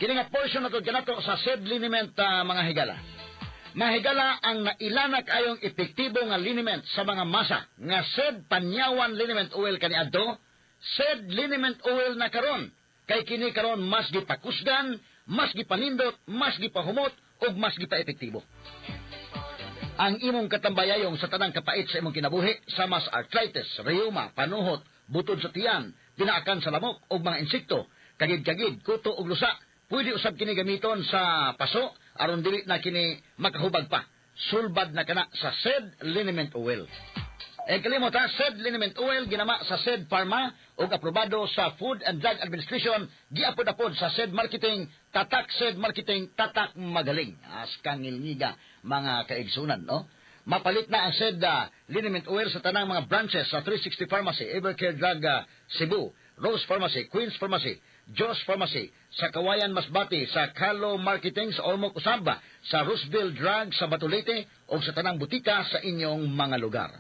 Kini nga portion nato kanato sa seed liniment mga higala. Mahigala ang nailana kayong epektibo nga liniment sa mga masa nga seed panyawan liniment oil kaniadto, seed liniment oil na karon kay kini karon mas gipakusgan, mas gipanindot, mas gipahumot ug mas gipaepektibo. Ang imong katambayayong sa tanang kapait sa imong kinabuhi sa mas arthritis, rheuma, panuhot, butod sa tiyan, pinaakan sa lamok ug mga insekto, kagid-kagid, kuto ug lusa, pwede usab kini gamiton sa paso aron dili na kini makahubag pa. Sulbad na kana sa seed liniment oil. Kalimot ha, seed liniment oil ginama sa Seed Pharma ug aprobado sa Food and Drug Administration, giapod-apod sa seed marketing, tatak seed marketing, tatak magaling. As kangilngiga mga kaigsunan, no? Mapalit na ang seed liniment oil sa tanang mga branches sa 360 Pharmacy, Evercare Drug Cebu, Rose Pharmacy, Queen's Pharmacy, Joss Pharmacy, sa Kawayan Masbati, sa Carlo Marketing sa Ormoc Usamba, sa Roosevelt Drug sa Batulete o sa tanang butika sa inyong mga lugar.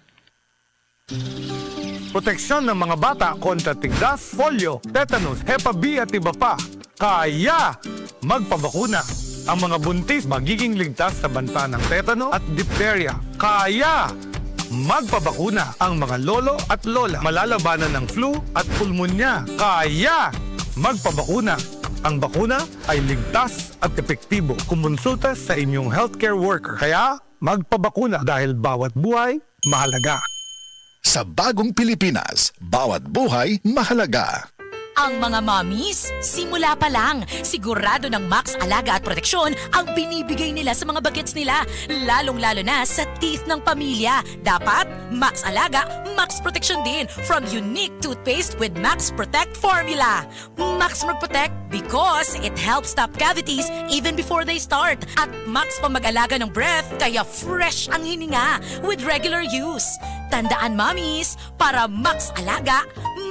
Proteksyon ng mga bata kontra tigdas, polio, tetanus, Hep B at iba pa. Kaya magpabakuna. Ang mga buntis magiging ligtas sa banta ng tetano at diphtheria. Kaya magpabakuna. Ang mga lolo at lola malalabanan ng flu at pulmonya. Kaya magpabakuna. Ang bakuna ay ligtas at epektibo. Kumonsulta sa inyong healthcare worker. Kaya magpabakuna dahil bawat buhay mahalaga. Sa bagong Pilipinas, bawat buhay mahalaga. Ang mga mommies, simula pa lang, sigurado ng Max Alaga at Proteksyon ang binibigay nila sa mga bagets nila, lalong-lalo na sa teeth ng pamilya. Dapat, Max Alaga, Max Proteksyon din from unique toothpaste with Max Protect formula. Max Protect because it helps stop cavities even before they start. At Max pa mag-alaga ng breath, kaya fresh ang hininga with regular use. Tandaan, mommies, para Max Alaga,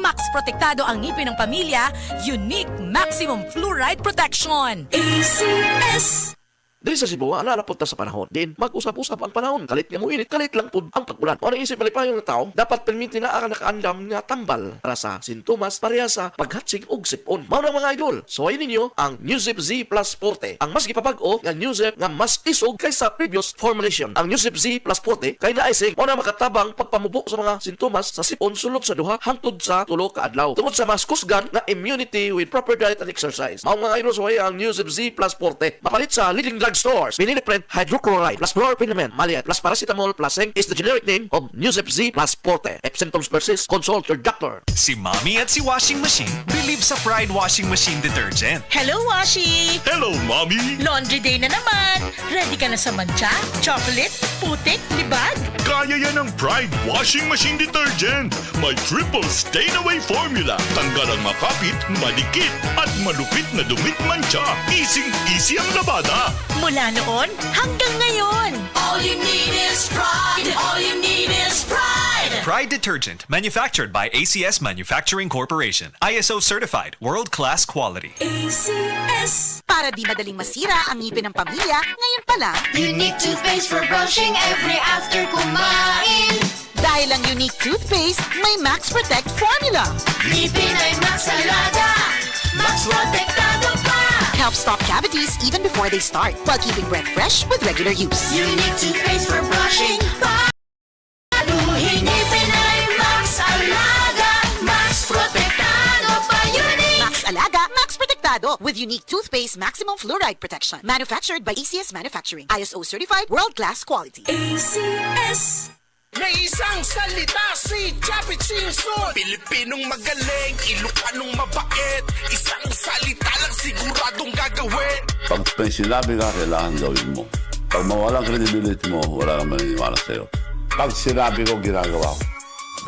Max Protektado ang ngipin ng pamilya, unique maximum fluoride protection. ACS! Dili sa Cebu, nalapot na sa panahon. Din, mag-usap-usap ang panahon. Kalit nga mo init, kalit lang po ang pag-ulan. O naisip malipayong ng tao, dapat permitin na ang nakaandam nga tambal para sa sintomas pareha sa paghatsig og sipon. Mao na mga idol, suwayin ninyo ang Newzip Z Plus Forte. Ang mas gipapag-o nga Newzip nga mas isog kaysa previous formulation. Ang Newzip Z Plus Forte kay naisig mao na makatabang pagpamubo sa mga sintomas sa sipon sulod sa duha hangtod sa 3 ka adlaw. Tungod sa mas kusgan nga immunity with proper diet and exercise. Mao mga idol, suwayin ang Newzip Z Plus Forte. Mapalit sa leading stores. Vinylipred hydrochloride plus fluoropyrimidine maliat plus paracetamol plus zinc is the generic name of Newzip Z plus Forte. If symptoms persist, consult your doctor. Si Mommy at si Washing Machine believe sa Pride Washing Machine Detergent. Hello, Washi! Hello, Mommy! Laundry day na naman! Ready ka na sa mancha, chocolate, putik, libag? Kaya yan ang Pride Washing Machine Detergent. May triple stain-away formula. Tanggal ang makapit, malikit, at malupit na dumit mancha. Easy ang labada. Mula noon hanggang ngayon. All you need is pride. All you need is pride. Pride Detergent, manufactured by ACS Manufacturing Corporation. ISO certified, world-class quality. ACS. Para di madaling masira ang ngipin ng pamilya, ngayon pa lang, Unique toothpaste for brushing every after kumain. dahil ang unique toothpaste, may Max Protect formula. Ngipin ay Max Alaga, Max Protektado pa. Helps stop cavities even before they start, while keeping breath fresh with regular use. Unique toothpaste for brushing. Paluhin ngipin ay Max Alaga, Max Protektado pa. Unique. Max Alaga, Max Protektado with unique toothpaste maximum fluoride protection. Manufactured by ACS Manufacturing. ISO certified world-class quality. ACS. May isang salita si Chapit Simpson. Pilipinong magaling, Ilocanong mabait. Isang salita lang siguradong gagawin. Pag may sinabi ka, kailangan gawin mo. Pag mawalang credibility mo, wala kang maniniwala sa'yo. Pag sinabi ko, ginagawa ko.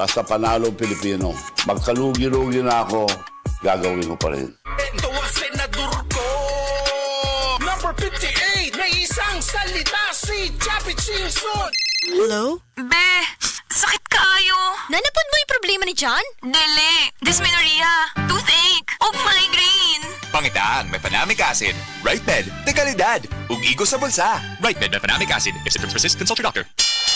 Basta panalo ang Pilipino. Magkalugi-lugi na ako, gagawin ko pa rin. Ito ang senador ko. Number 58, may isang salita si Chapit Simpson. Hello? Be, sakit kaayo. Nanapod mo yung problema ni John? Dili, dysmenorrhea, toothache, ug migraine. Pangitaan, may panamic acid. Right Med, de kalidad. Ug igos sa bulsa. Right Med, may panamic acid. If symptoms persist, consult your doctor.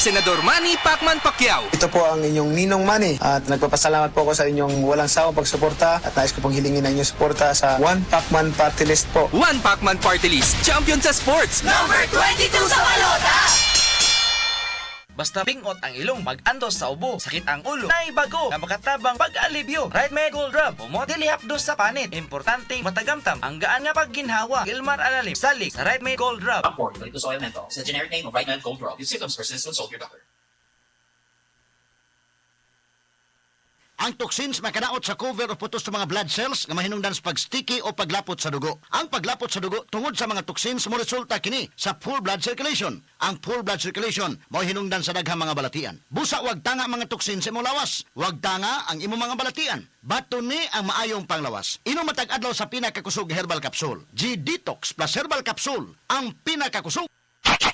Senador Manny Pacman Pacquiao. Ito po ang inyong Ninong Manny at nagpapasalamat po ako sa inyong walang sawang pagsuporta at nais ko pong hilingin ang inyong suporta sa One Pacman Party List po. One Pacman Party List, champion sa sports. Number 22 sa balota. Basta pingot ang ilong, mag-andos sa ubo, sakit ang ulo, naibago, na makatabang pag-alibyo. Right Med Gold Rub, umot, dili hapdos sa panit. Importante, matagamtam, ang gaan nga pagginhawa. Ilmar Alalim, salik sa Right Med Gold Rub. Formulated with soil menthol is the generic name of Right Med Gold Rub. If symptoms persist, consult your doctor. Ang toxins makadaot sa cover o putos sa mga blood cells nga mahinungdan sa pagsticky o paglapot sa dugo. Ang paglapot sa dugo tungod sa mga toxins mo resulta kini sa full blood circulation. Ang full blood circulation mo hinungdan sa daghang mga balatian. Busa wag tanga mga toxins sa imong lawas. Wag tanga ang imong mga balatian. Bato ni ang maayong panglawas. Inom matag adlaw sa pinakakusog herbal capsule. G-Detox plus herbal capsule ang pinakakusog.